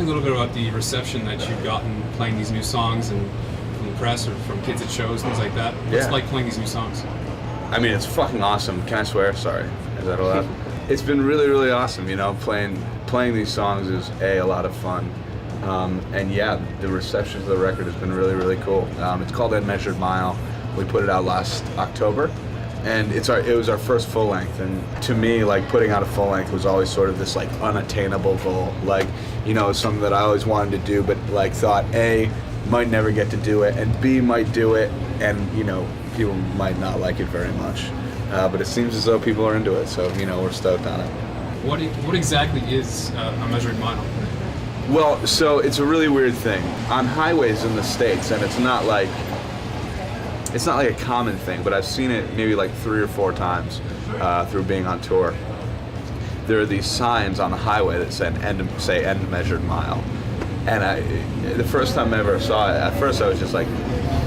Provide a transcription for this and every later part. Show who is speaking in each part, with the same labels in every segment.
Speaker 1: a little bit about the reception that you've gotten playing these new songs and from the press or from kids at shows, things like that. What's it like playing these new songs?
Speaker 2: I mean, it's fucking awesome. Can I swear? Sorry. Is that allowed? It's been really, really awesome, you know, playing these songs is a lot of fun. And yeah, the reception to the record has been really, really cool. It's called Unmeasured Mile. We put it out last October, and it was our first full length. And to me, like, putting out a full length was always sort of this like unattainable goal. Like, you know, something that I always wanted to do, but like thought A, might never get to do it, and B, might do it, and you know, people might not like it very much. But it seems as though people are into it, so you know, we're stoked on it.
Speaker 1: What exactly is Unmeasured Mile?
Speaker 2: Well, so it's a really weird thing. On highways in the States, and it's not like a common thing, but I've seen it maybe like 3 or 4 times through being on tour. There are these signs on the highway that say end measured mile. And the first time I ever saw it, at first I was just like,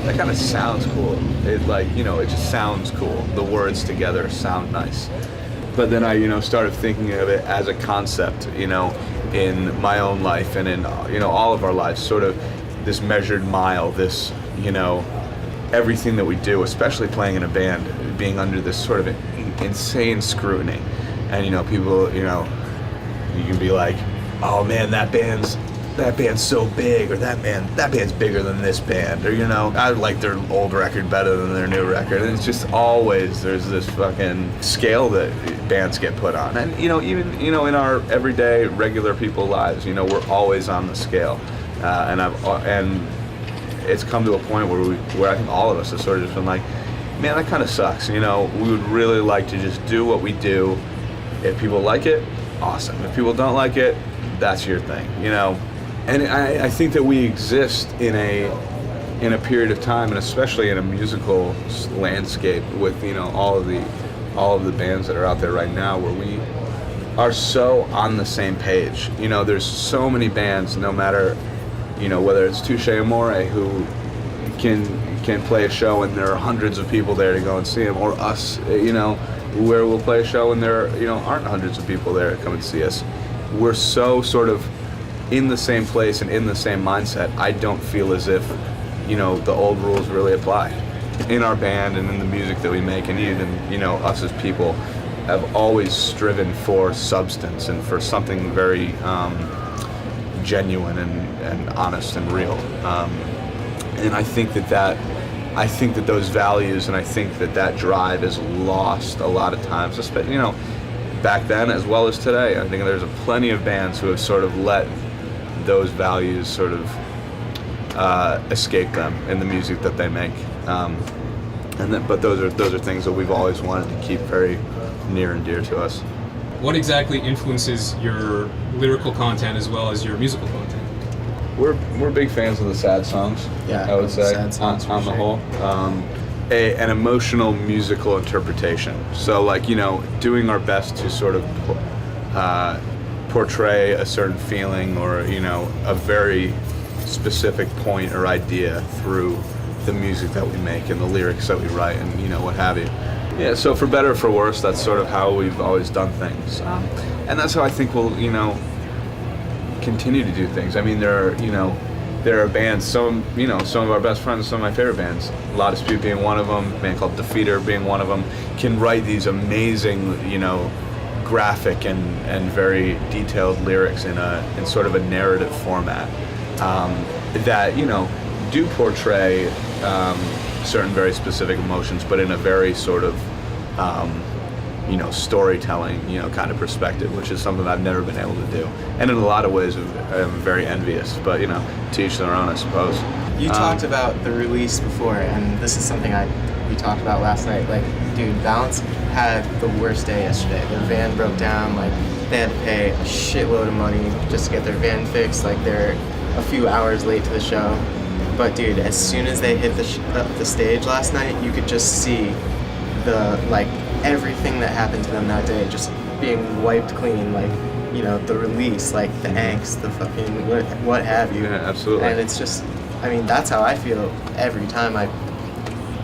Speaker 2: that kind of sounds cool. It like, you know, it just sounds cool. The words together sound nice. But then I, you know, started thinking of it as a concept, you know, in my own life and in, you know, all of our lives, sort of this measured mile, this, you know, everything that we do, especially playing in a band, being under this sort of insane scrutiny. And, you know, people, you know, you can be like, oh man, that band's so big, or that band's bigger than this band, or, you know, I like their old record better than their new record. And it's just always, there's this fucking scale that bands get put on. And, you know, even, you know, in our everyday, regular people lives, you know, we're always on the scale. And it's come to a point where I think all of us have sort of just been like, man, that kind of sucks. You know, we would really like to just do what we do. If people like it, awesome. If people don't like it, that's your thing, you know. And I think that we exist in a period of time, and especially in a musical landscape with, you know, all of the bands that are out there right now, where we are so on the same page. You know, there's so many bands, no matter, you know, whether it's Touche Amore, who can play a show and there are hundreds of people there to go and see them, or us, you know, where we'll play a show and there, you know, aren't hundreds of people there to come and see us. We're so sort of in the same place and in the same mindset. I don't feel as if, you know, the old rules really apply. In our band and in the music that we make, and even, you know, us as people have always striven for substance and for something very genuine and honest and real. And I think that those values, and I think that drive is lost a lot of times, especially, you know, back then as well as today. I think there's plenty of bands who have sort of let those values sort of escape them in the music that they make. But those are things that we've always wanted to keep very near and dear to us.
Speaker 1: What exactly influences your lyrical content as well as your musical content?
Speaker 2: We're big fans of the sad songs.
Speaker 3: Yeah,
Speaker 2: I would say
Speaker 3: sad songs
Speaker 2: on the
Speaker 3: sure.
Speaker 2: whole. An emotional musical interpretation. So, like, you know, doing our best to sort of portray a certain feeling, or, you know, a very specific point or idea through the music that we make and the lyrics that we write, and, you know, what have you. Yeah, so for better or for worse, that's sort of how we've always done things. And that's how I think we'll, you know, continue to do things. I mean, there are bands, some of our best friends, some of my favorite bands, La Dispute being one of them, a band called Defeater being one of them, can write these amazing, you know, graphic and very detailed lyrics in sort of a narrative format that, you know, do portray certain very specific emotions, but in a very sort of you know, storytelling, you know, kind of perspective, which is something I've never been able to do. And in a lot of ways, I'm very envious, but, you know, to each their own, I suppose.
Speaker 3: You talked about the release before, and this is something we talked about last night. Like, dude, Balance had the worst day yesterday. Their van broke down. Like, they had to pay a shitload of money just to get their van fixed. Like, they're a few hours late to the show. But, dude, as soon as they hit the stage last night, you could just see everything that happened to them that day just being wiped clean, like, you know, the release, like the angst, the fucking what have you.
Speaker 2: Yeah, absolutely.
Speaker 3: And it's just, I mean, that's how I feel every time I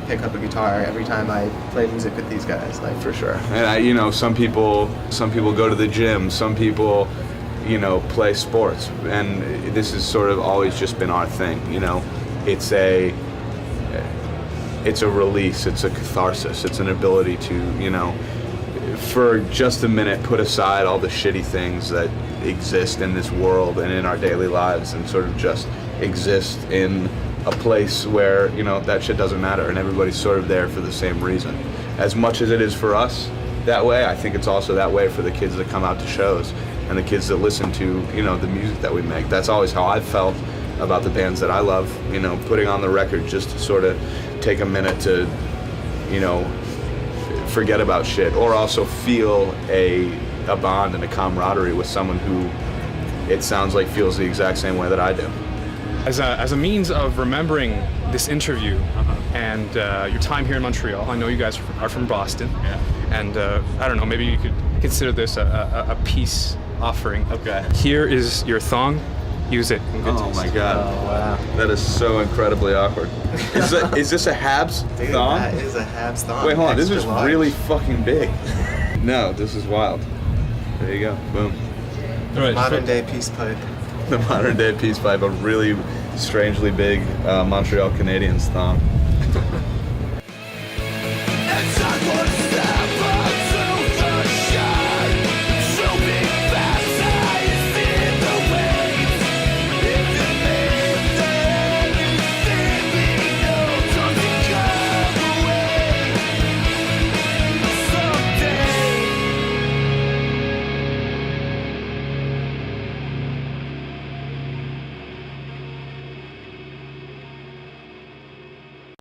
Speaker 3: pick up a guitar, every time I play music with these guys, like,
Speaker 2: for sure. And you know, some people go to the gym, some people, you know, play sports. And this has sort of always just been our thing, you know. It's a release, it's a catharsis, it's an ability to, you know, for just a minute put aside all the shitty things that exist in this world and in our daily lives and sort of just exist in a place where, you know, that shit doesn't matter and everybody's sort of there for the same reason. As much as it is for us that way, I think it's also that way for the kids that come out to shows and the kids that listen to, you know, the music that we make. That's always how I've felt about the bands that I love, you know, putting on the record just to sort of take a minute to, you know, forget about shit, or also feel a bond and a camaraderie with someone who it sounds like feels the exact same way that I do.
Speaker 1: As a means of remembering this interview and your time here in Montreal, I know you guys are from Boston, and I don't know, maybe you could consider this a peace offering.
Speaker 2: Okay.
Speaker 1: Here is your thong. Use it.
Speaker 2: Oh my God.
Speaker 3: Oh, wow.
Speaker 2: That is so incredibly awkward. Is this a Habs
Speaker 3: Dude,
Speaker 2: thong?
Speaker 3: that is a Habs thong.
Speaker 2: Wait, hold on. This
Speaker 3: Extra
Speaker 2: is
Speaker 3: large.
Speaker 2: really fucking big. No, this is wild. There you go. Boom.
Speaker 1: All right,
Speaker 3: Modern day peace pipe.
Speaker 2: The modern day peace pipe, a really strangely big Montreal Canadiens thong.